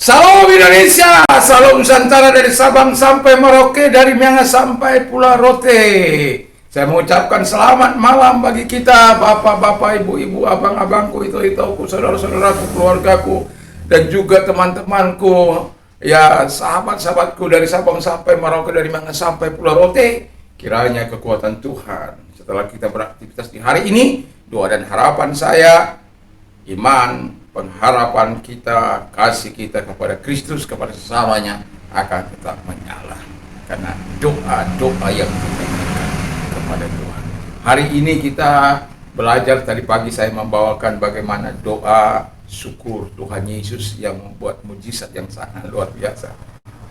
Salam Indonesia, salam Nusantara dari Sabang sampai Merauke, dari Miangas sampai Pulau Rote. Saya mengucapkan selamat malam bagi kita, bapak-bapak, ibu-ibu, abang-abangku, itu-ituku, saudara-saudaraku, keluargaku, dan juga teman-temanku, ya sahabat-sahabatku dari Sabang sampai Merauke, dari Miangas sampai Pulau Rote. Kiranya kekuatan Tuhan setelah kita beraktivitas di hari ini, doa dan harapan saya, iman, pengharapan kita, kasih kita kepada Kristus, kepada sesamanya akan tetap menyala. Karena doa-doa yang kita berikan kepada Tuhan. Hari ini kita belajar, tadi pagi saya membawakan bagaimana doa syukur Tuhan Yesus yang membuat mujizat yang sangat luar biasa.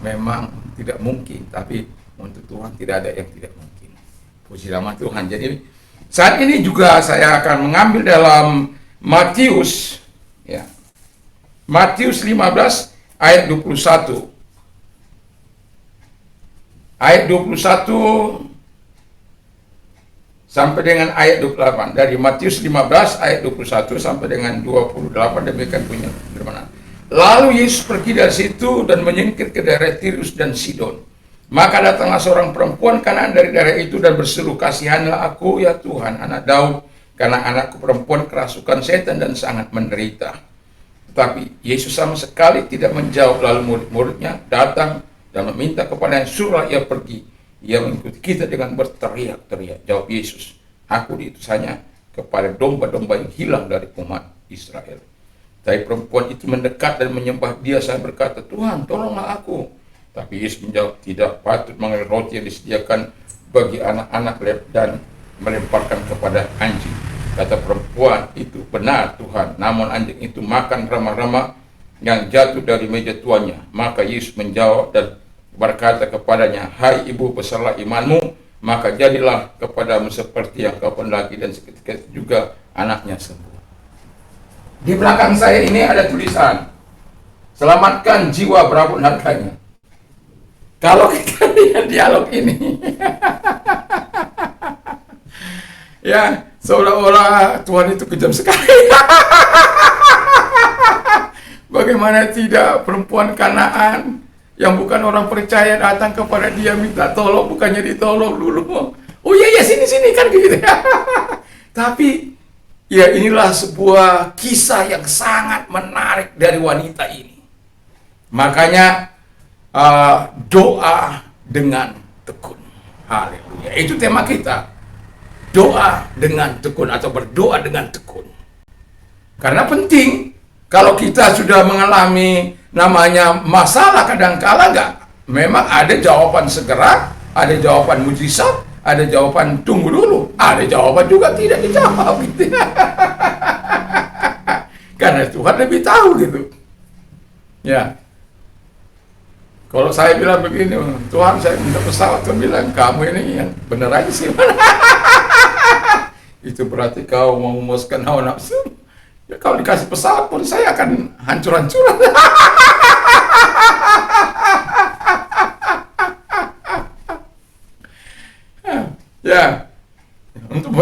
Memang tidak mungkin, tapi untuk Tuhan tidak ada yang tidak mungkin. Puji nama Tuhan. Jadi saat ini juga saya akan mengambil dalam Matius, ya, Matius 15 ayat 21. Ayat 21 sampai dengan ayat 28. Dari Matius 15 ayat 21 sampai dengan 28, demikian punya firman. Lalu Yesus pergi dari situ dan menyingkir ke daerah Tirus dan Sidon. Maka datanglah seorang perempuan Kanaan dari daerah itu dan berseru, "Kasihanlah aku ya Tuhan, anak Daud, karena anakku perempuan kerasukan setan dan sangat menderita." Tetapi Yesus sama sekali tidak menjawab. Lalu murid-muridnya datang dan meminta kepadanya, "Suruhlah ia pergi." Ia mengikuti kita dengan berteriak-teriak. Jawab Yesus, "Aku diutus hanya kepada domba-domba yang hilang dari umat Israel." Tapi perempuan itu mendekat dan menyembah dia. Saya berkata, "Tuhan, tolonglah aku." Tapi Yesus menjawab, "Tidak patut mengambil roti yang disediakan bagi anak-anak dan melemparkan kepada anjing." Kata perempuan itu, "Benar Tuhan, namun anjing itu makan remah-remah yang jatuh dari meja tuannya." Maka Yesus menjawab dan berkata kepadanya, "Hai ibu, besarlah imanmu, maka jadilah kepadamu seperti yang kau kehendaki." Dan seketika itu juga anaknya sembuh. Di belakang saya ini ada tulisan, "Selamatkan jiwa berapapun harganya." Kalau kita lihat dialog ini, ya, seolah-olah Tuhan itu kejam sekali. Bagaimana tidak, perempuan Kanaan yang bukan orang percaya datang kepada dia minta tolong, bukannya ditolong dulu. "Oh iya, sini kan gitu." Tapi ya, inilah sebuah kisah yang sangat menarik dari wanita ini. Makanya doa dengan tekun. Haleluya. Itu tema kita. Doa dengan tekun atau berdoa dengan tekun. Karena penting, kalau kita sudah mengalami namanya masalah, kadangkala memang ada jawaban segera, ada jawaban mujizat, ada jawaban tunggu dulu, ada jawaban juga tidak dijawab gitu. Karena Tuhan lebih tahu gitu. Ya. Kalau saya bilang begini, "Tuhan, saya minta pesawat," Tuhan bilang, "Kamu ini yang benar aja sih." Itu berarti kau mau memuaskan hawa nafsu. Ya, kalau dikasih pesawat pun saya akan hancur-hancuran. Ya, untuk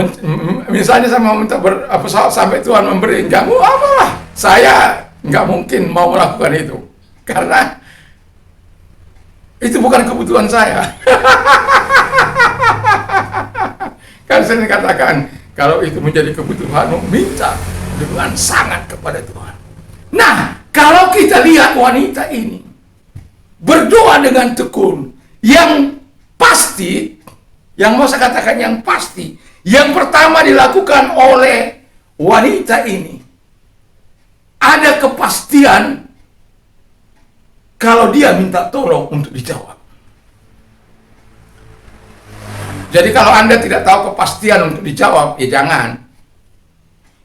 misalnya saya mau minta pesawat sampai Tuhan memberi, nggak mau apalah. Saya nggak mungkin mau melakukan itu, karena itu bukan kebutuhan saya. Kan saya katakan, kalau itu menjadi kebutuhanmu, minta dengan sangat kepada Tuhan. Nah, kalau kita lihat wanita ini berdoa dengan tekun, yang pasti, yang mau saya katakan yang pasti, yang pertama dilakukan oleh wanita ini, ada kepastian kalau dia minta tolong untuk dijawab. Jadi kalau Anda tidak tahu kepastian untuk dijawab, ya jangan.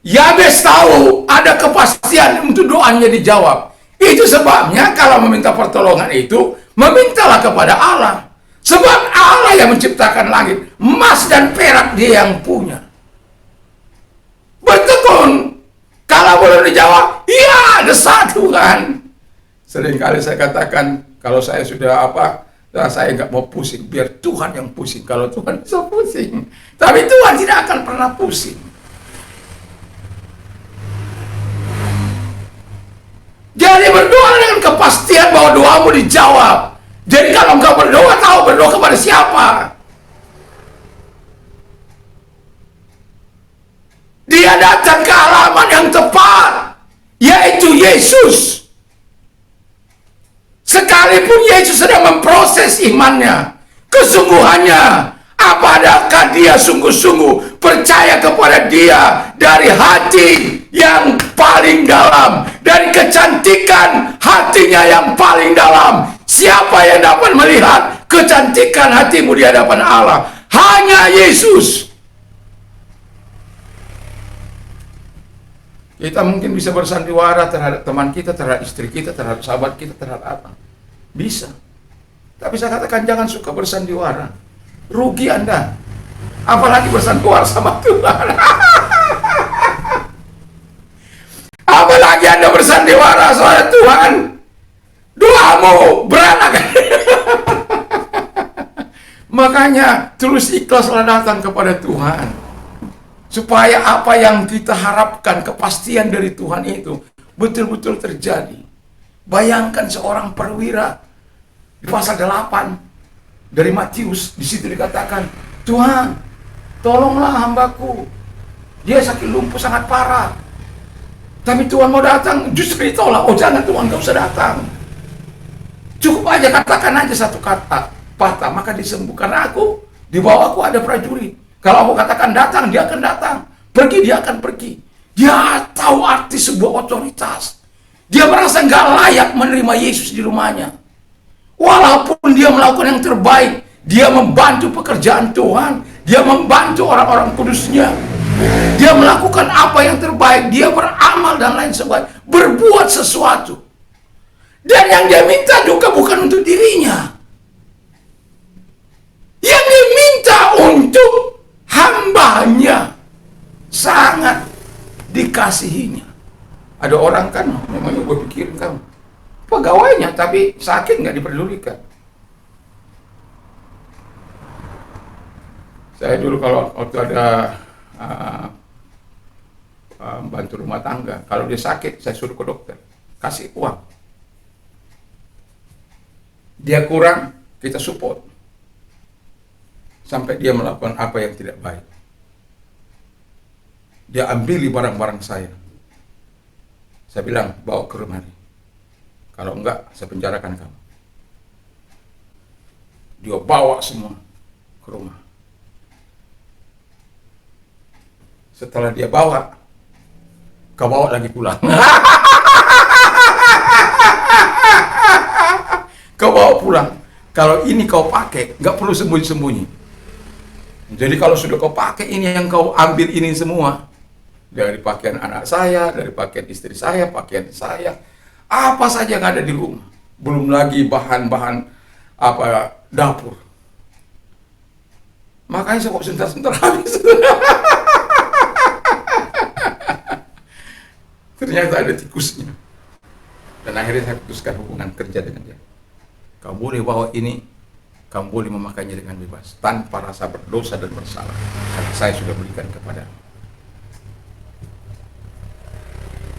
Yabes tahu ada kepastian untuk doanya dijawab. Itu sebabnya kalau meminta pertolongan itu, memintalah kepada Allah. Sebab Allah yang menciptakan langit, emas dan perak dia yang punya. Bertekun. Kalau boleh dijawab, iya, desak Tuhan. Seringkali saya katakan, kalau saya sudah saya nggak mau pusing, biar Tuhan yang pusing. Kalau Tuhan bisa pusing, tapi Tuhan tidak akan pernah pusing. Jadi berdoa dengan kepastian bahwa doamu dijawab. Jadi kalau engkau berdoa, tahu berdoa kepada siapa. Dia datang ke alamat yang tepat, yaitu Yesus. Sekalipun Yesus sedang memproses imannya, kesungguhannya, apakah dia sungguh-sungguh percaya kepada dia dari hati yang paling dalam, dari kecantikan hatinya yang paling dalam. Siapa yang dapat melihat kecantikan hatimu di hadapan Allah? Hanya Yesus. Kita mungkin bisa bersandiwara terhadap teman kita, terhadap istri kita, terhadap sahabat kita, terhadap apa. Bisa. Tapi saya katakan jangan suka bersandiwara. Rugi Anda. Apalagi bersandiwara sama Tuhan. Apalagi Anda bersandiwara sama Tuhan. Doamu berantakan. Makanya tulus ikhlaslah datang kepada Tuhan. Supaya apa yang kita harapkan, kepastian dari Tuhan itu betul-betul terjadi. Bayangkan seorang perwira di pasal 8 dari Matius, di situ dikatakan, Tuhan, tolonglah hambaku. Dia sakit lumpuh sangat parah. Tapi Tuhan mau datang, justru ditolak. Oh jangan Tuhan, gak usah datang. Cukup aja katakan aja satu kata, patah, maka disembuhkan aku. Di bawahku ada prajurit. Kalau aku katakan datang, dia akan datang. Pergi, dia akan pergi. Dia tahu arti sebuah otoritas. Dia merasa nggak layak menerima Yesus di rumahnya. Walaupun dia melakukan yang terbaik, dia membantu pekerjaan Tuhan, dia membantu orang-orang kudusnya, dia melakukan apa yang terbaik, dia beramal dan lain sebagainya, berbuat sesuatu. Dan yang dia minta juga bukan untuk dirinya. Yang dia minta untuk hambanya, sangat dikasihinya. Ada orang kan, memang gue pikirin kamu pegawainya, tapi sakit nggak diperdulikan. Saya dulu kalau waktu ada bantu rumah tangga, kalau dia sakit, saya suruh ke dokter, kasih uang. Dia kurang, kita support. Sampai dia melakukan apa yang tidak baik. Dia ambili barang-barang saya. Saya bilang, bawa ke rumah. Kalau enggak, saya penjarakan kamu. Dia bawa semua ke rumah. Setelah dia bawa, kau bawa lagi pulang. Kau bawa pulang. Kalau ini kau pakai, nggak perlu sembunyi-sembunyi. Jadi kalau sudah kau pakai ini, yang kau ambil ini semua, dari pakaian anak saya, dari pakaian istri saya, pakaian saya, apa saja yang ada di rumah, belum lagi bahan-bahan apa dapur. Makanya saya kok sebentar-sebentar habis. Ternyata ada tikusnya. Dan akhirnya saya putuskan hubungan kerja dengan dia. Kau boleh bawa ini, kamu boleh memakainya dengan bebas, tanpa rasa berdosa dan bersalah, karena saya sudah berikan kepada.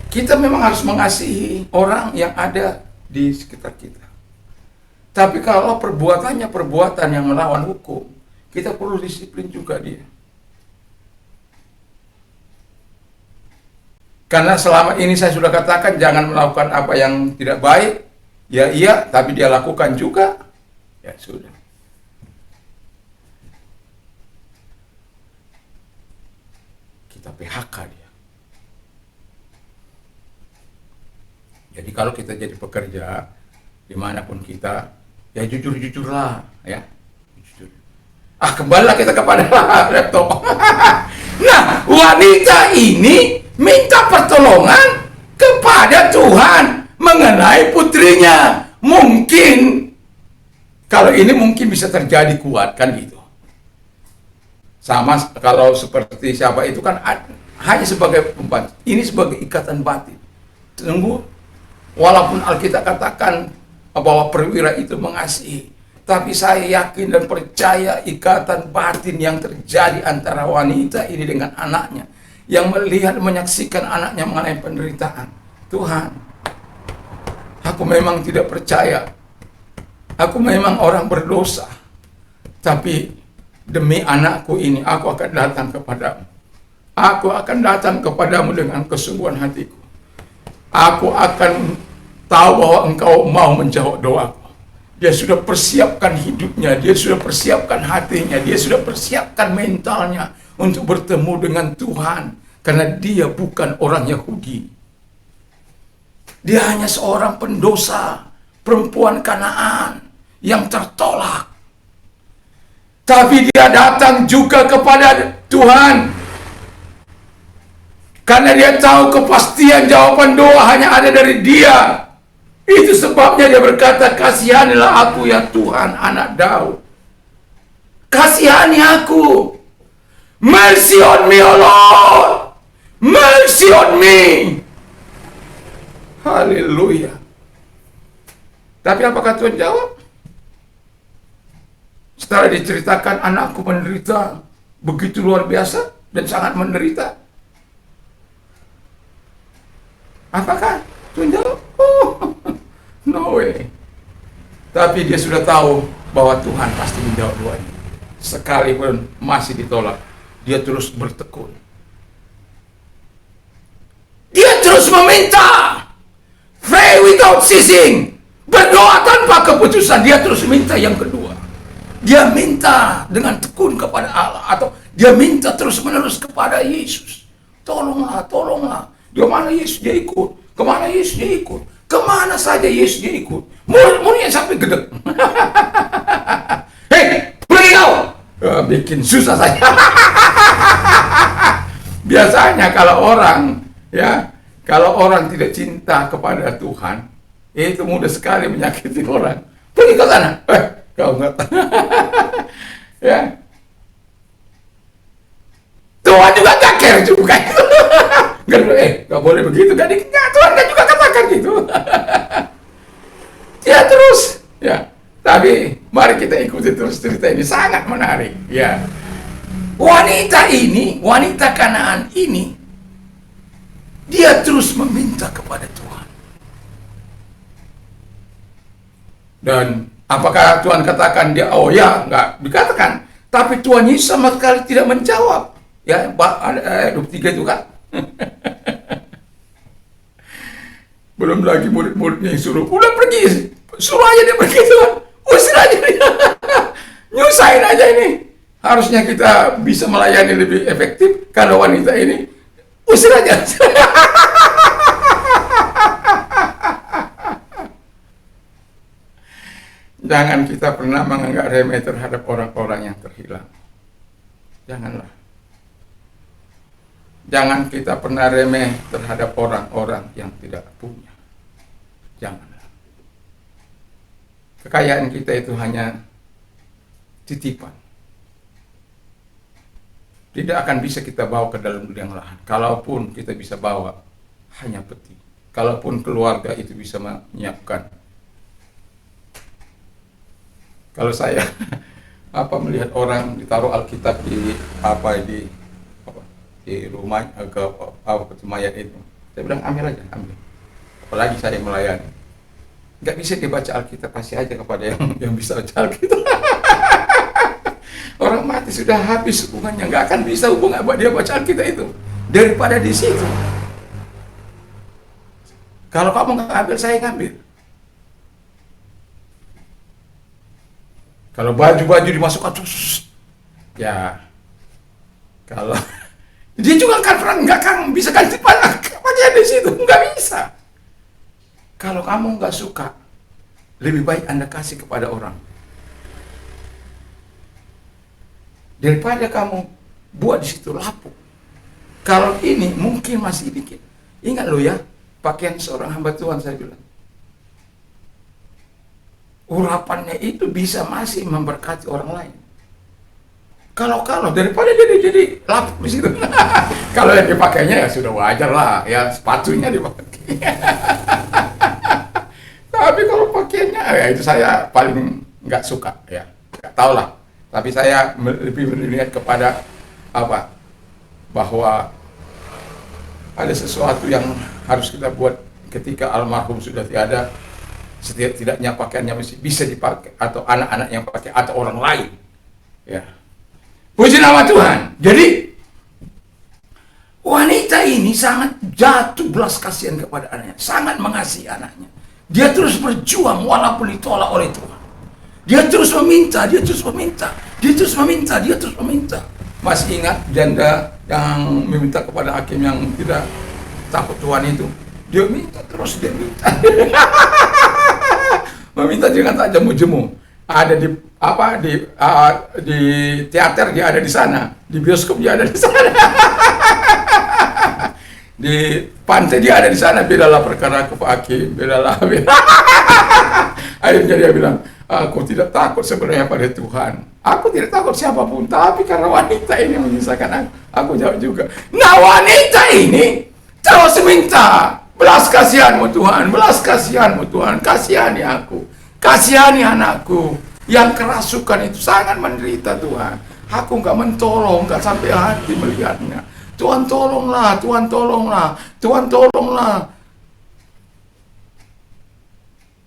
Kita memang harus mengasihi orang yang ada di sekitar kita. Tapi kalau perbuatannya perbuatan yang melawan hukum, kita perlu disiplin juga dia. Karena selama ini saya sudah katakan jangan melakukan apa yang tidak baik. Ya iya, tapi dia lakukan juga. Ya sudah. Kita PHK dia. Jadi kalau kita jadi pekerja, dimanapun kita, ya jujur-jujurlah, ya. Jujur. Kembalilah kita kepada laptop. Nah, wanita ini minta pertolongan kepada Tuhan mengenai putrinya. Mungkin, kalau ini mungkin bisa terjadi kuat, kan gitu. Sama kalau seperti siapa itu kan hanya sebagai pembantu. Ini sebagai ikatan batin. Tunggu, walaupun Alkitab katakan bahwa perwira itu mengasihi, tapi saya yakin dan percaya ikatan batin yang terjadi antara wanita ini dengan anaknya, yang melihat menyaksikan anaknya mengalami penderitaan. Tuhan, aku aku memang tidak percaya. Aku memang orang berdosa. Tapi demi anakku ini, aku akan datang kepadamu. Aku akan datang kepadamu dengan kesungguhan hatiku. Aku akan tahu bahwa engkau mau menjawab doaku. Dia sudah persiapkan hidupnya, dia sudah persiapkan hatinya, dia sudah persiapkan mentalnya untuk bertemu dengan Tuhan. Karena dia bukan orang Yahudi. Dia hanya seorang pendosa, perempuan Kanaan yang tertolak. Tapi dia datang juga kepada Tuhan. Karena dia tahu kepastian jawaban doa hanya ada dari dia. Itu sebabnya dia berkata, kasihanilah aku ya Tuhan, anak Daud. Kasihani aku. Mercy on me, O Lord. Mercy on me. Haleluya. Tapi apakah Tuhan jawab? Setelah diceritakan anakku menderita begitu luar biasa dan sangat menderita, apakah Tuhan jawab? Oh, no way. Tapi dia sudah tahu bahwa Tuhan pasti menjawab doanya. Sekalipun masih ditolak, dia terus bertekun. Dia terus meminta. Pray without ceasing. Berdoa tanpa keputusan. Dia terus minta yang kedua. Dia minta dengan tekun kepada Allah. Atau dia minta terus menerus kepada Yesus. Tolonglah, tolonglah. Di mana Yesus dia ikut. Kemana Yesus dia ikut. Kemana saja Yesus dia ikut. Murid-muridnya sampai gedek. Hei, pergi kau. Bikin susah saja. Biasanya kalau orang tidak cinta kepada Tuhan, itu mudah sekali menyakiti orang. Pergi ke sana. Kau enggak. Ya. Tuhan juga gak care juga. Gak boleh begitu. Tuhan gak juga katakan gitu. Ya terus. Ya. Tapi mari kita ikuti terus cerita ini. Sangat menarik. Ya. Wanita Kanaan ini, dia terus meminta kepada Tuhan. Dan apakah Tuhan katakan dia, oh ya, enggak dikatakan. Tapi Tuhan Yesus sama sekali tidak menjawab. Ya, ayat 23 itu kan. Belum lagi murid-muridnya yang suruh, udah pergi, suruh aja dia pergi Tuhan. Usir aja dia. Nyusahin aja ini. Harusnya kita bisa melayani lebih efektif. Karena wanita ini, usir aja. Jangan kita pernah menganggap remeh terhadap orang-orang yang terhilang. Janganlah. Jangan kita pernah remeh terhadap orang-orang yang tidak punya. Janganlah. Kekayaan kita itu hanya titipan. Tidak akan bisa kita bawa ke dalam liang lahat. Kalaupun kita bisa bawa, hanya peti. Kalaupun keluarga itu bisa menyiapkan. Kalau saya melihat orang ditaruh Alkitab di rumah ke mayat itu, saya bilang ambil aja, ambil. Apalagi saya melayani, nggak bisa dibaca Alkitab, kasih aja kepada yang bisa baca Alkitab. Orang mati sudah habis hubungannya, nggak akan bisa hubungan dia baca Alkitab itu daripada di situ. Kalau kamu nggak ambil, saya ngambil. Kalau baju-baju dimasukkan, ya kalau dia juga nggak akan bisa ganti pakaian di situ, nggak bisa. Kalau kamu nggak suka, lebih baik Anda kasih kepada orang daripada kamu buat di situ lapuk. Kalau ini mungkin masih dikit. Ingat lo ya, pakaian seorang hamba Tuhan, saya bilang, urapannya itu bisa masih memberkati orang lain. Kalau daripada jadi lapuk di situ. Kalau yang dipakainya ya sudah wajar lah, ya sepatunya dipakai. Tapi kalau pakaiannya ya itu saya paling nggak suka, ya nggak tahu lah. Tapi saya lebih melihat kepada bahwa ada sesuatu yang harus kita buat ketika almarhum sudah tiada. Setidak-tidaknya pakaiannya bisa dipakai, atau anak-anak yang pakai, atau orang lain. Ya. Puji nama Tuhan. Jadi wanita ini sangat jatuh belas kasihan kepada anaknya, sangat mengasihi anaknya. Dia terus berjuang walaupun ditolak oleh Tuhan. Dia terus meminta, dia terus meminta, dia terus meminta, dia terus meminta. Masih ingat janda yang meminta kepada hakim yang tidak takut Tuhan itu? Dia minta terus, dia minta. Meminta jangan tak jemu-jemu. Ada di teater dia ada di sana, di bioskop dia ada di sana. Di pantai dia ada di sana, bedalah perkara ke hakim, bedalah. Akhirnya dia bilang, aku tidak takut sebenarnya pada Tuhan. Aku tidak takut siapapun, tapi karena wanita ini menyisakan aku jawab juga. Nah, wanita ini terus minta, belas kasihanmu Tuhan, belas kasihanmu Tuhan, kasihani aku, kasihani anakku yang kerasukan itu sangat menderita Tuhan. Aku nggak mentolong, nggak sampai hati melihatnya. Tuhan tolonglah, Tuhan tolonglah, Tuhan tolonglah.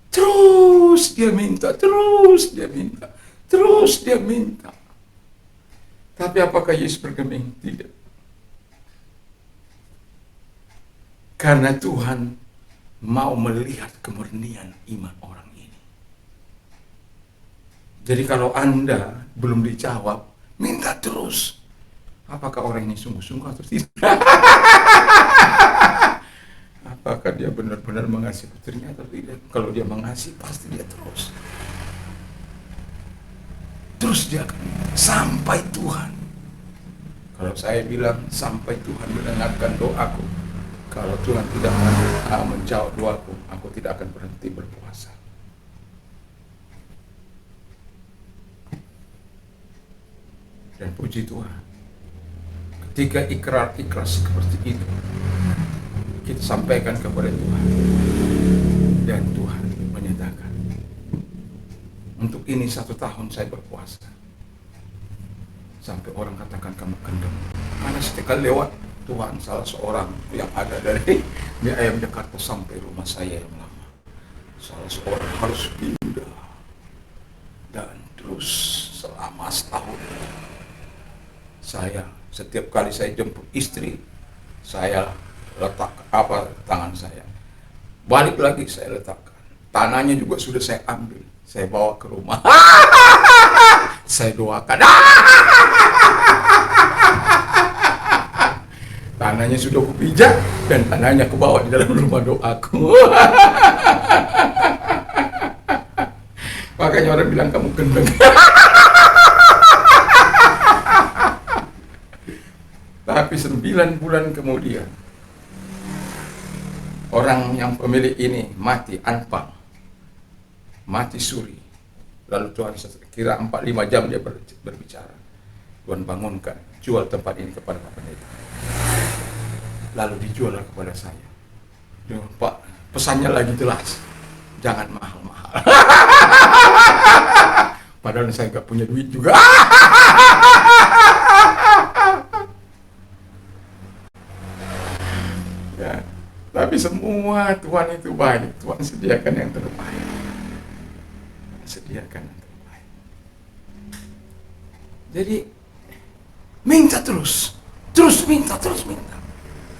Terus dia minta, terus dia minta, terus dia minta. Tapi apakah Yesus bergeming? Tidak. Karena Tuhan mau melihat kemurnian iman orang ini. Jadi kalau Anda belum dijawab, minta terus. Apakah orang ini sungguh-sungguh atau tidak? Apakah dia benar-benar mengasihi putrinya atau tidak? Kalau dia mengasihi, pasti dia terus. Terus dia akan sampai Tuhan. Kalau saya bilang sampai Tuhan mendengarkan doaku, kalau Tuhan tidak menjawab doaku, aku tidak akan berhenti berpuasa. Dan puji Tuhan, ketika ikrar seperti itu kita sampaikan kepada Tuhan, dan Tuhan menyatakan, untuk ini 1 tahun saya berpuasa, sampai orang katakan kamu kendeng. Karena setiap kali lewat Tuhan, salah seorang yang ada dari Mie Ayam Jakarta sampai rumah saya yang lama, salah seorang harus pindah, dan terus selama setahun saya, setiap kali saya jemput istri, saya letak tangan saya, balik lagi saya letakkan, tanahnya juga sudah saya ambil, saya bawa ke rumah, saya doakan, tanahnya sudah kupijak dan tanahnya kubawa di dalam rumah doaku. Makanya orang bilang kamu gendeng. Tapi 9 bulan kemudian, orang yang pemilik ini mati anpang, mati suri. Lalu Tuhan kira 4-5 jam dia berbicara. Tuhan bangunkan, jual tempat ini kepada Pak Pendeta. Lalu dijual kepada saya. Pak, pesannya lagi jelas, jangan mahal-mahal. Padahal saya nggak punya duit juga. Ya, tapi semua Tuhan itu baik. Tuhan sediakan yang terbaik. Sediakan yang terbaik. Jadi minta terus minta, terus minta.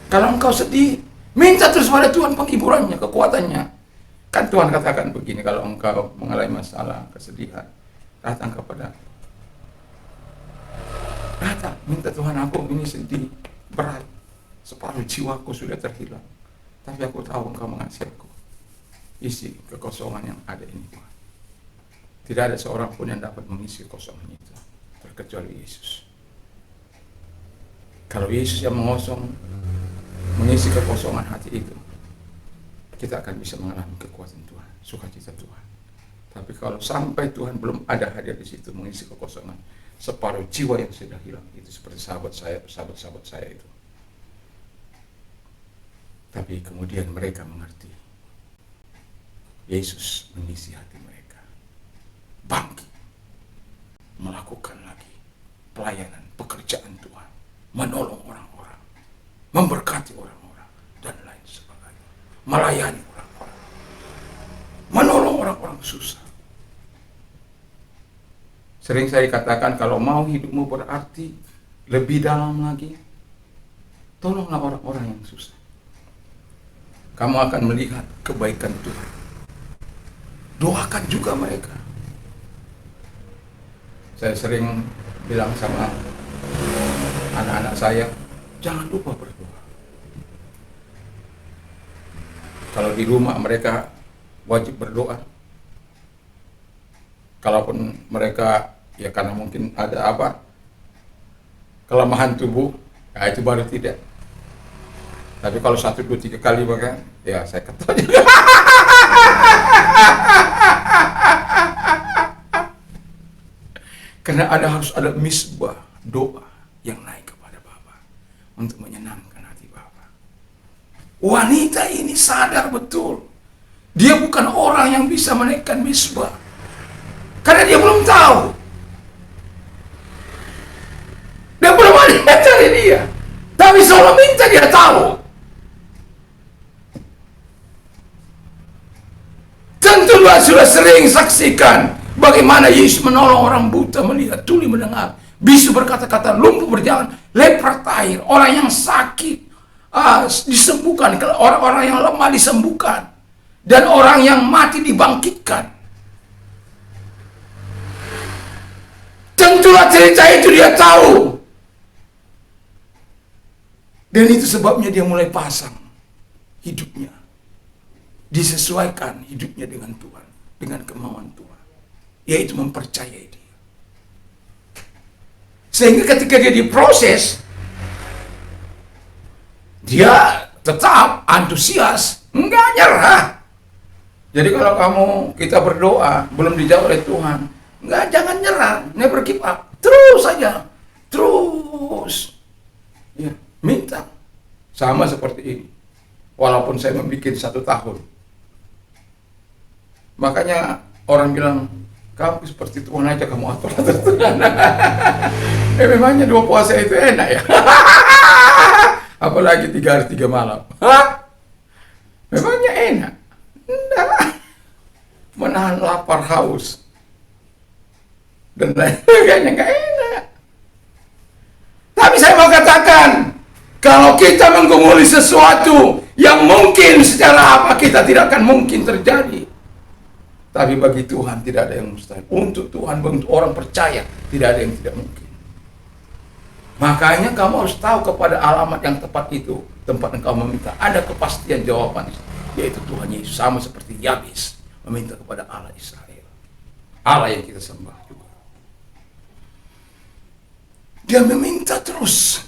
Kalau engkau sedih, minta terus pada Tuhan penghiburannya, kekuatannya. Kan Tuhan katakan begini, kalau engkau mengalami masalah, kesedihan, datang kepada, datang, minta Tuhan, aku ini sedih, berat. Separuh jiwaku sudah terhilang, tapi aku tahu engkau mengasihi aku. Isi kekosongan yang ada ini, Tuhan. Tidak ada seorang pun yang dapat mengisi kekosongan itu, terkecuali Yesus. Kalau Yesus yang mengisi kekosongan hati itu, kita akan bisa mengalami kekuatan Tuhan, sukacita Tuhan. Tapi kalau sampai Tuhan belum ada hadir di situ mengisi kekosongan, separuh jiwa yang sudah hilang, itu seperti sahabat saya itu. Tapi kemudian mereka mengerti, Yesus mengisi hati mereka, bangkit, melakukan lagi pelayanan, pekerjaan Tuhan, menolong orang-orang, memberkati orang-orang, dan lain sebagainya, melayani orang-orang, menolong Sering saya katakan, kalau mau hidupmu berarti lebih dalam lagi, tolonglah orang-orang yang susah. Kamu akan melihat kebaikan Tuhan. Doakan juga mereka. Saya sering bilang sama anak-anak saya, jangan lupa berdoa. Kalau di rumah mereka wajib berdoa. Kalaupun mereka, ya karena mungkin ada kelemahan tubuh, ya itu baru tidak. Tapi kalau 1, 2, 3 kali maka ya saya ketawa juga. Karena harus ada misbah doa yang naik kepada Bapa untuk menyenangkan hati Bapa. Wanita ini sadar betul, dia bukan orang yang bisa menaikkan misbah, karena dia belum tahu. Dan belum ada yang cari dia. Tapi seolah minta dia tahu. Tentu sudah sering saksikan bagaimana Yesus menolong orang buta melihat, tuli mendengar, bisu berkata-kata, lumpuh berjalan, lepra air, orang yang sakit disembuhkan, orang-orang yang lemah disembuhkan, dan orang yang mati dibangkitkan. Tentulah cerita itu dia tahu. Dan itu sebabnya dia mulai pasang hidupnya. Disesuaikan hidupnya dengan Tuhan, dengan kemauan Tuhan, yaitu mempercayai dia. Sehingga ketika dia diproses, dia tetap antusias, enggak nyerah. Jadi kalau kita berdoa belum dijawab oleh Tuhan, jangan nyerah, never give up, terus saja, terus ya, minta. Sama seperti ini, walaupun saya membuat 1 tahun. Makanya orang bilang, kamu seperti Tuhan aja, kamu atur-atur Tuhan. Memangnya 2 puasa itu enak ya? Apalagi 3 hari 3 malam. Memangnya enak? Enggak. Menahan lapar, haus, dan lain sebagainya, nggak enak. Tapi saya mau katakan, kalau kita menggumuli sesuatu yang mungkin secara kita tidak akan mungkin terjadi. Tapi bagi Tuhan tidak ada yang mustahil. Untuk Tuhan, untuk orang percaya, tidak ada yang tidak mungkin. Makanya kamu harus tahu kepada alamat yang tepat itu, tempat engkau meminta, ada kepastian jawaban, yaitu Tuhan Yesus. Sama seperti Yabes meminta kepada Allah Israel, Allah yang kita sembah juga. Dia meminta terus.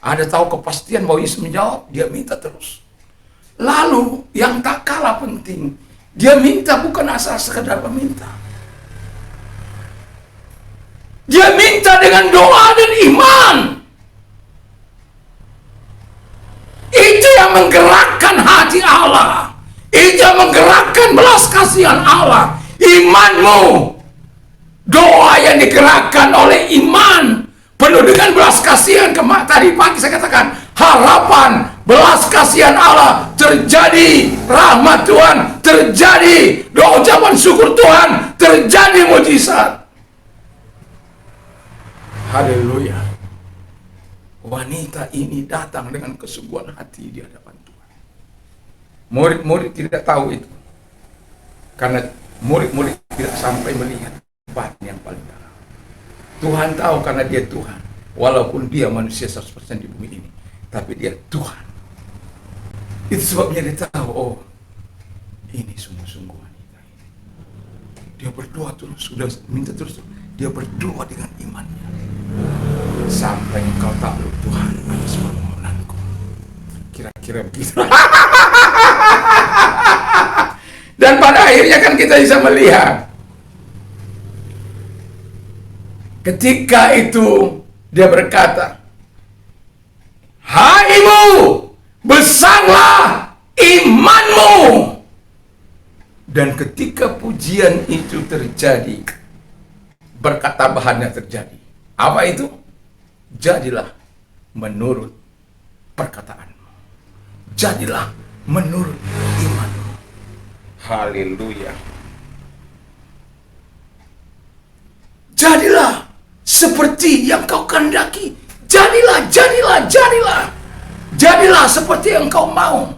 Ada tahu kepastian bahwa Yesus menjawab, dia minta terus. Lalu yang tak kalah penting, dia minta bukan asal sekedar meminta. Dia minta dengan doa dan iman. Itu yang menggerakkan hati Allah. Itu yang menggerakkan belas kasihan Allah. Imanmu, doa yang digerakkan oleh iman, penuh dengan belas kasihan. Tadi pagi saya katakan, harapan, belas kasihan Allah terjadi, rahmat Tuhan terjadi, doa ucapan syukur Tuhan terjadi, mujizat. Haleluya. Wanita ini datang dengan kesungguhan hati di hadapan Tuhan. Murid-murid tidak tahu itu, karena murid-murid tidak sampai melihat bahan yang paling dalam. Tuhan tahu karena dia Tuhan. Walaupun dia manusia 100% di bumi ini, tapi dia Tuhan. Itu sebabnya dia tahu, oh, ini sungguh-sungguh wanita ini. Dia berdoa terus, sudah minta terus. Dia berdoa dengan imannya. Sampai engkau takluk, Tuhan atas permohonanku. Kira-kira begitu. Dan pada akhirnya kan kita bisa melihat, ketika itu dia berkata, hai ibu, besarlah imanmu. Dan ketika pujian itu terjadi, berkat tambahannya terjadi. Apa itu? Jadilah menurut perkataanmu. Jadilah menurut imanmu. Haleluya. Jadilah seperti yang kau kehendaki. Jadilah, jadilah, jadilah. Jadilah seperti yang kau mau.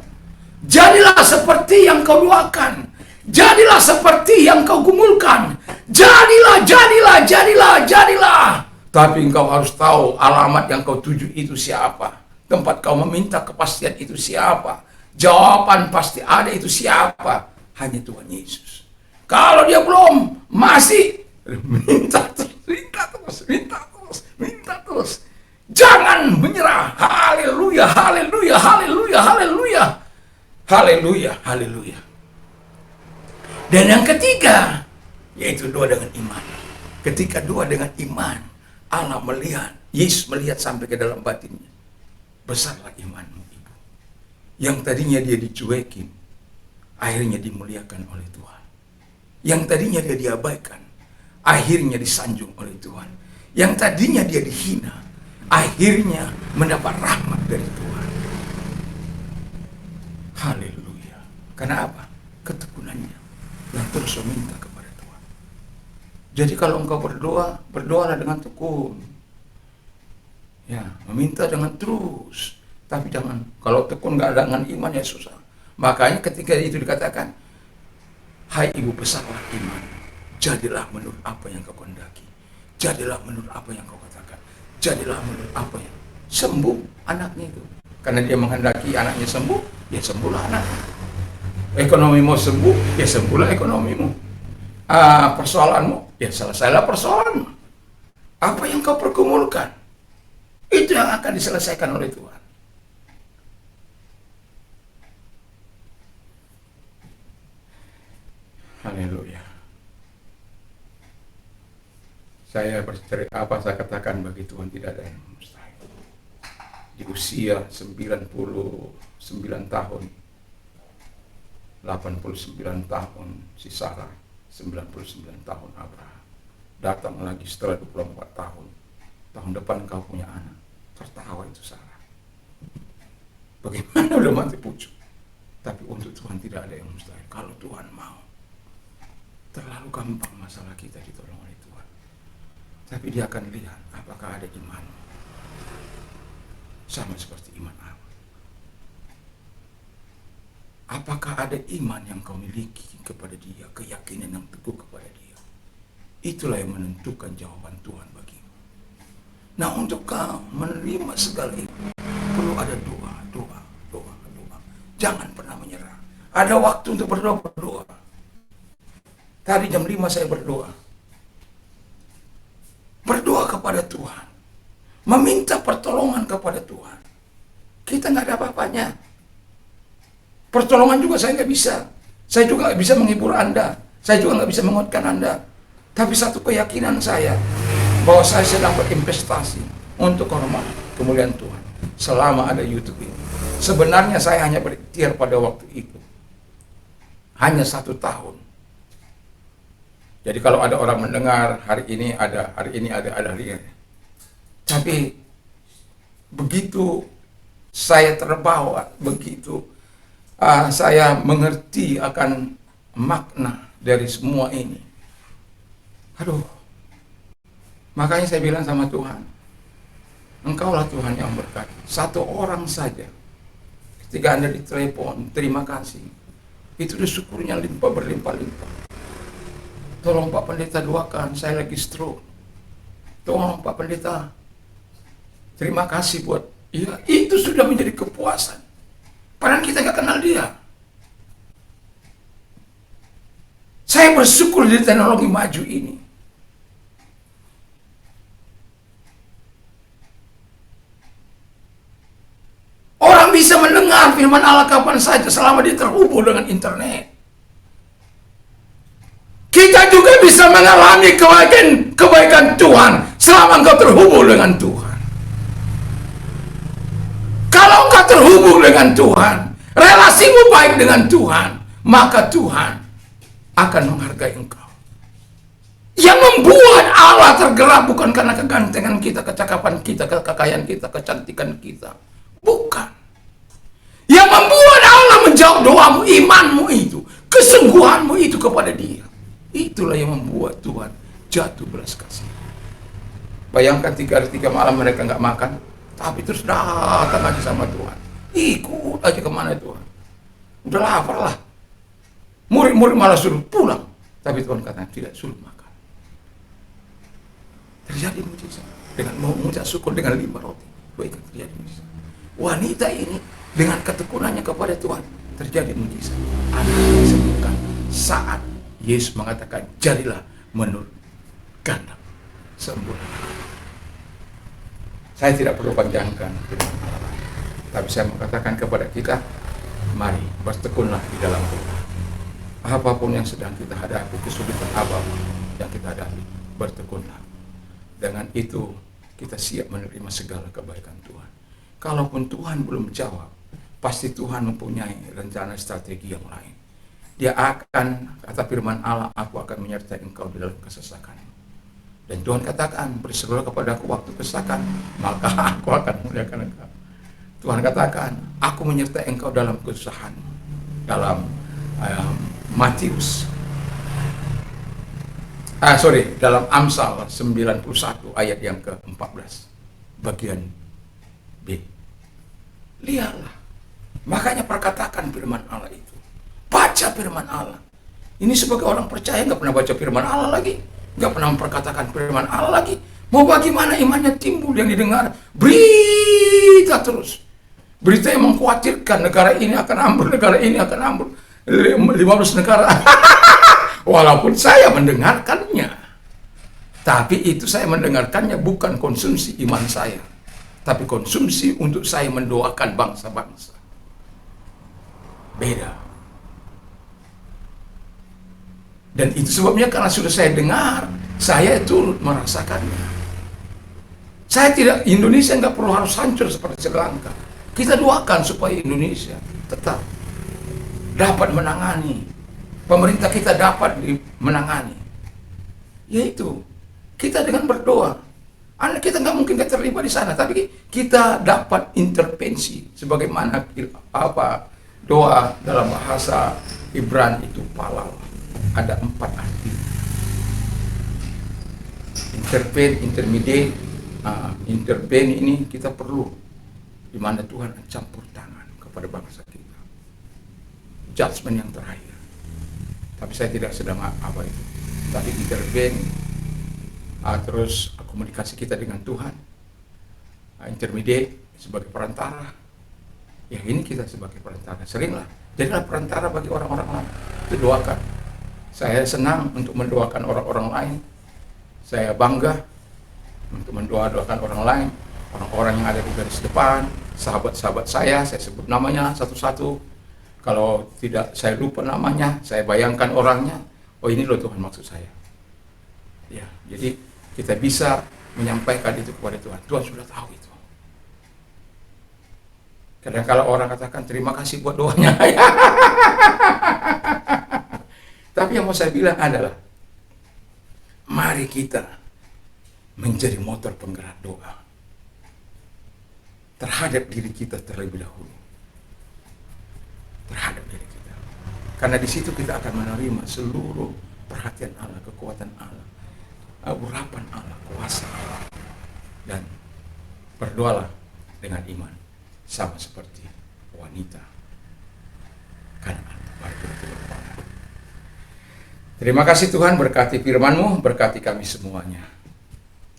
Jadilah seperti yang kau doakan. Jadilah seperti yang kau gumulkan. Jadilah, jadilah, jadilah, jadilah. Tapi engkau harus tahu alamat yang kau tuju itu siapa. Tempat kau meminta kepastian itu siapa. Jawaban pasti ada itu siapa. Hanya Tuhan Yesus. Kalau dia belum, masih minta terus, minta terus, minta terus, minta terus. Jangan menyerah. Haleluya, haleluya, haleluya, haleluya. Haleluya, haleluya. Dan yang ketiga, yaitu doa dengan iman. Ketika doa dengan iman, Allah melihat, Yesus melihat sampai ke dalam batinnya. Besarlah imanmu, ibu. Yang tadinya dia dicuekin, akhirnya dimuliakan oleh Tuhan. Yang tadinya dia diabaikan, akhirnya disanjung oleh Tuhan. Yang tadinya dia dihina, akhirnya mendapat rahmat dari Tuhan. Haleluya. Karena apa? Ketekunannya yang terus meminta kepada Tuhan. Jadi kalau engkau berdoa, berdoalah dengan tekun. Ya, meminta dengan terus. Tapi jangan, kalau tekun nggak ada dengan iman ya susah. Makanya ketika itu dikatakan, hai ibu besarlah iman, jadilah menurut apa yang kau kehendaki. Jadilah menurut apa yang kau katakan. Jadilah menurut apa yang sembuh anaknya itu. Karena dia menghendaki anaknya sembuh, ya sembuhlah anaknya. Ekonomimu sembuh, ya sembuhlah ekonomimu. Persoalanmu, ya selesailah persoalanmu. Apa yang kau pergumulkan, itu yang akan diselesaikan oleh Tuhan. Haleluya. Saya bercerita apa saya katakan, bagi Tuhan tidak ada yang mustahil. Di usia 99 tahun, 89 tahun si Sarah, 99 tahun Abraham. Datang lagi setelah 24 tahun. Tahun depan kau punya anak. Tertawa itu Sarah. Bagaimana udah mati pucuk. Tapi untuk Tuhan tidak ada yang mustahil. Kalau Tuhan mau. Terlalu gampang masalah kita ditolong oleh Tuhan. Tapi dia akan lihat apakah ada iman. Sama seperti iman Abel. Apakah ada iman yang kau miliki kepada dia, keyakinan yang teguh kepada dia. Itulah yang menentukan jawaban Tuhan bagimu. Nah, untuk kau menerima segala itu, perlu ada doa, doa, doa, doa. Jangan pernah menyerah. Ada waktu untuk berdoa, berdoa. Tadi jam 5 saya berdoa. Berdoa kepada Tuhan. Meminta pertolongan kepada Tuhan. Kita nggak ada apa-apanya. Pertolongan juga saya nggak bisa. Saya juga nggak bisa menghibur Anda. Saya juga nggak bisa menguatkan Anda. Tapi satu keyakinan saya, bahwa saya sedang berinvestasi untuk hormat kemuliaan Tuhan. Selama ada YouTube ini. Sebenarnya saya hanya berikhtiar pada waktu itu. Hanya 1 tahun. Jadi kalau ada orang mendengar, hari ini ada, hari ini ada hari ini. Tapi begitu saya terbawa, begitu saya mengerti akan makna dari semua ini. Aduh, makanya saya bilang sama Tuhan, Engkaulah Tuhan yang berkati. 1 orang saja, ketika Anda ditelepon, terima kasih. Itu udah syukurnya berlimpah-limpah. Tolong Pak Pendeta doakan, saya lagi stroke. Tolong Pak Pendeta, terima kasih buat, ya itu sudah menjadi kepuasan. Padahal kita nggak kenal dia. Saya bersyukur di teknologi maju ini. Orang bisa mendengar firman Allah kapan saja selama dia terhubung dengan internet. Kita juga bisa mengalami kebaikan Tuhan selama engkau terhubung dengan Tuhan. Kalau engkau terhubung dengan Tuhan, relasimu baik dengan Tuhan, maka Tuhan akan menghargai engkau. Yang membuat Allah tergerak bukan karena kegantengan kita, kecakapan kita, kekayaan kita, kecantikan kita. Bukan. Yang membuat Allah menjawab doamu, imanmu itu, kesungguhanmu itu kepada Dia. Itulah yang membuat Tuhan jatuh belas kasih. Bayangkan 3 hari 3 malam mereka nggak makan, tapi terus datang aja sama Tuhan. Ikut aja kemana Tuhan. Udah lapar lah. Murid-murid malah suruh pulang. Tapi Tuhan kata tidak, suruh makan. Terjadi mujizat. Dengan mengucap syukur dengan 5 roti. Baik, terjadi mujizat. Wanita ini dengan ketekunannya kepada Tuhan, terjadi mujizat. Anak disembuhkan saat Yesus mengatakan, jadilah menurut kehendak sempurna. Saya tidak perlu panjangkan, tapi saya mengatakan kepada kita, mari bertekunlah di dalam Tuhan. Apapun yang sedang kita hadapi, kesulitan apapun yang kita hadapi, bertekunlah. Dengan itu kita siap menerima segala kebaikan Tuhan. Kalaupun Tuhan belum jawab, pasti Tuhan mempunyai rencana strategi yang lain. Dia akan, kata firman Allah, aku akan menyertai engkau di dalam kesesakan. Dan Tuhan katakan, berserulah kepadaku waktu kesesakan, maka aku akan memuliakan engkau. Tuhan katakan, aku menyertai engkau dalam kesusahan. Dalam dalam Amsal 91 ayat yang ke-14 bagian B. Lihatlah, makanya perkatakan firman Allah itu, baca firman Allah. Ini sebagai orang percaya nggak pernah baca firman Allah lagi, nggak pernah memperkatakan firman Allah lagi. Mau bagaimana imannya timbul yang didengar? Berita terus, berita yang mengkhawatirkan negara ini akan ambruk, negara ini akan ambruk. 15 negara. Walaupun saya mendengarkannya, tapi itu saya mendengarkannya bukan konsumsi iman saya, tapi konsumsi untuk saya mendoakan bangsa-bangsa. Beda. Dan itu sebabnya karena sudah saya dengar, saya turut merasakannya. Saya tidak, Indonesia nggak perlu harus hancur seperti Sri Lanka. Kita doakan supaya Indonesia tetap dapat menangani, pemerintah kita dapat menangani, yaitu kita dengan berdoa. Anak kita nggak mungkin terlibat di sana, tapi kita dapat intervensi sebagaimana doa dalam bahasa Ibrani itu palal, ada 4 arti. Intervene ini kita perlu, di mana Tuhan campur tangan kepada bangsa kita. Judgment yang terakhir. Tapi saya tidak sedang apa itu. Tapi intervene, terus komunikasi kita dengan Tuhan, intermediate sebagai perantara. Ya ini kita sebagai perantara. Seringlah jadilah perantara bagi orang-orang lain. Itu doakan. Saya senang untuk mendoakan orang-orang lain. Saya bangga untuk mendoakan orang lain, orang-orang yang ada di garis depan, sahabat-sahabat saya sebut namanya satu-satu. Kalau tidak saya lupa namanya, saya bayangkan orangnya. Oh ini loh Tuhan maksud saya. Ya, jadi kita bisa menyampaikan itu kepada Tuhan. Tuhan sudah tahu itu. Kadang kalau orang katakan terima kasih buat doanya. Tapi yang mau saya bilang adalah, mari kita menjadi motor penggerak doa terhadap diri kita terlebih dahulu. Terhadap diri kita. Karena di situ kita akan menerima seluruh perhatian Allah, kekuatan Allah, urapan Allah, kuasa Allah. Dan berdoalah dengan iman, sama seperti wanita Kanaan. Terima kasih Tuhan, berkati firman-Mu, berkati kami semuanya.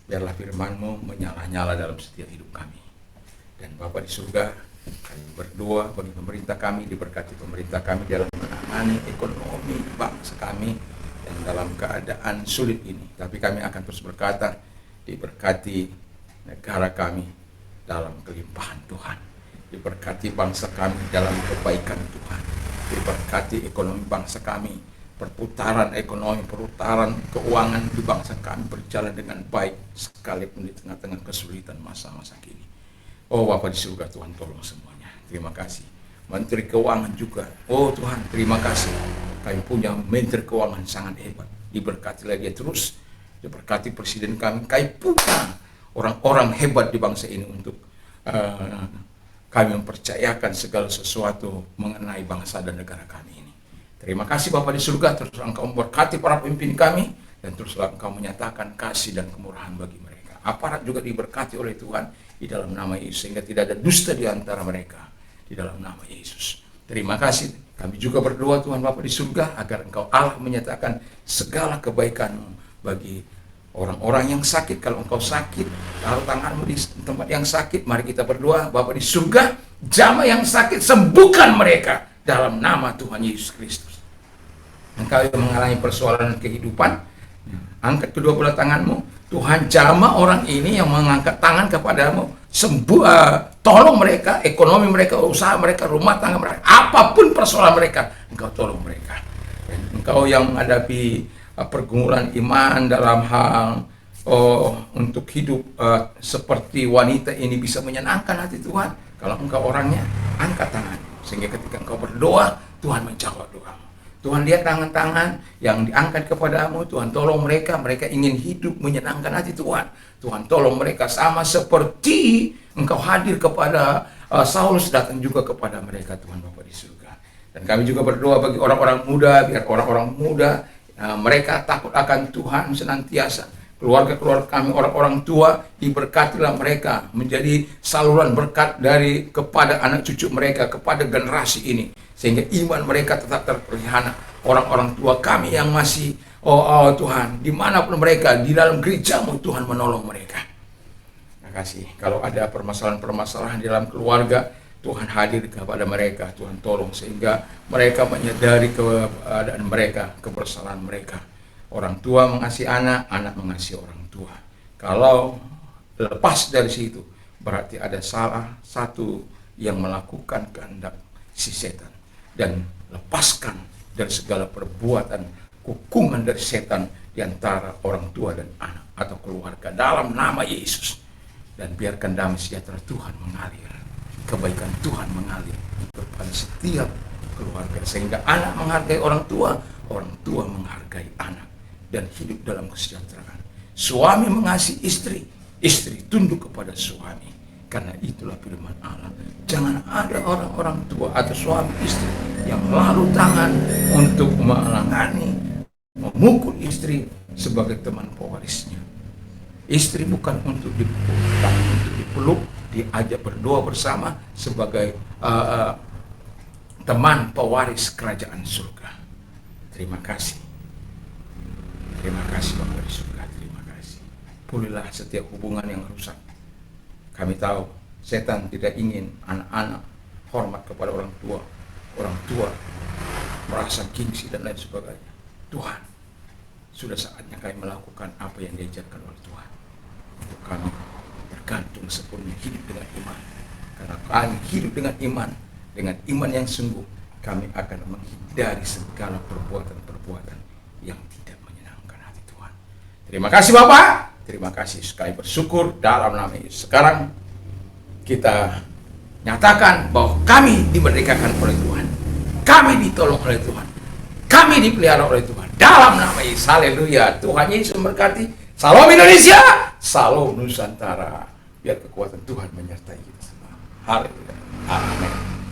Biarlah firman-Mu menyala-nyala dalam setiap hidup kami. Dan Bapa di surga, kami berdoa bagi pemerintah kami, diberkati pemerintah kami dalam menangani ekonomi bangsa kami yang dalam keadaan sulit ini. Tapi kami akan terus berkata, diberkati negara kami dalam kelimpahan Tuhan. Diberkati bangsa kami dalam kebaikan Tuhan. Diberkati ekonomi bangsa kami, perputaran ekonomi, perputaran keuangan di bangsa kami berjalan dengan baik sekalipun di tengah-tengah kesulitan masa-masa kini. Oh Bapa di surga, Tuhan tolong semuanya. Terima kasih. Menteri Keuangan juga. Oh Tuhan, terima kasih. Kami punya Menteri Keuangan sangat hebat. Diberkatilah dia terus. Diberkati Presiden kami. Kami punya orang-orang hebat di bangsa ini untuk kami mempercayakan segala sesuatu mengenai bangsa dan negara kami ini. Terima kasih Bapa di surga. Terus Engkau memberkati para pemimpin kami. dan teruslah Engkau menyatakan kasih dan kemurahan bagi mereka. Aparat juga diberkati oleh Tuhan di dalam nama Yesus, sehingga tidak ada dusta di antara mereka di dalam nama Yesus. Terima kasih. Kami juga berdoa Tuhan Bapa di surga agar Engkau Allah menyatakan segala kebaikan-Mu bagi orang-orang yang sakit. Kalau engkau sakit, taruh tanganmu di tempat yang sakit. Mari kita berdoa, Bapa di surga, jamah yang sakit, sembuhkan mereka dalam nama Tuhan Yesus Kristus. Engkau yang mengalami persoalan kehidupan, angkat kedua belah tanganmu. Tuhan, jamah orang ini yang mengangkat tangan kepadamu, sembuh, tolong mereka, ekonomi mereka, usaha mereka, rumah tangga mereka, apapun persoalan mereka, Engkau tolong mereka. Dan Engkau yang menghadapi pergumulan iman dalam hal untuk hidup seperti wanita ini bisa menyenangkan hati Tuhan. Kalau Engkau orangnya, angkat tangan, sehingga ketika Engkau berdoa, Tuhan menjawab doamu. Tuhan lihat tangan-tangan yang diangkat kepadamu, Tuhan tolong mereka, mereka ingin hidup menyenangkan hati Tuhan. Tuhan tolong mereka sama seperti Engkau hadir kepada Saulus, datang juga kepada mereka Tuhan Bapa di surga. Dan kami juga berdoa bagi orang-orang muda, biar orang-orang muda mereka takut akan Tuhan senantiasa. Keluarga-keluarga kami, orang-orang tua, diberkatilah mereka menjadi saluran berkat dari kepada anak cucu mereka, kepada generasi ini, sehingga iman mereka tetap terpelihara. Orang-orang tua kami yang masih Tuhan, dimanapun mereka, di dalam gereja-Mu Tuhan menolong mereka. Terima kasih. Kalau ada permasalahan-permasalahan di dalam keluarga, Tuhan hadir kepada mereka, Tuhan tolong sehingga mereka menyadari keadaan mereka, kebersalahan mereka. Orang tua mengasihi anak, anak mengasihi orang tua. Kalau lepas dari situ, berarti ada salah satu yang melakukan kehendak si setan. Dan lepaskan dari segala perbuatan hukuman dari setan di antara orang tua dan anak atau keluarga dalam nama Yesus. Dan biarkan damai sejahtera Tuhan mengalir, kebaikan Tuhan mengalir kepada setiap keluarga, sehingga anak menghargai orang tua menghargai anak, dan hidup dalam kesejahteraan. Suami mengasihi istri, istri tunduk kepada suami, karena itulah firman Allah. Jangan ada orang-orang tua atau suami istri yang lalu tangan untuk melangani, memukul istri sebagai teman pewarisnya. Istri bukan untuk dipukul, tapi untuk dipeluk, diajak berdoa bersama sebagai teman pewaris kerajaan surga. Terima kasih. Terima kasih Bapak di surga, terima kasih. Pulihlah setiap hubungan yang rusak. Kami tahu setan tidak ingin anak-anak hormat kepada orang tua merasa gengsi dan lain sebagainya. Tuhan, sudah saatnya kami melakukan apa yang diajarkan oleh Tuhan. Untuk kami bergantung sepenuhnya hidup dengan iman. Karena kami hidup dengan iman yang sungguh, kami akan menghindari segala perbuatan-perbuatan yang tidak menyenangkan hati Tuhan. Terima kasih Bapak, terima kasih, sekali bersyukur dalam nama Yesus. Sekarang kita nyatakan bahwa kami dimerdekakan oleh Tuhan, kami ditolong oleh Tuhan, kami dipelihara oleh Tuhan dalam nama Yesus. Haleluya. Tuhan Yesus memberkati. Salam Indonesia, salam Nusantara. Biar kekuatan Tuhan menyertai kita semua. Haleluya. Amin.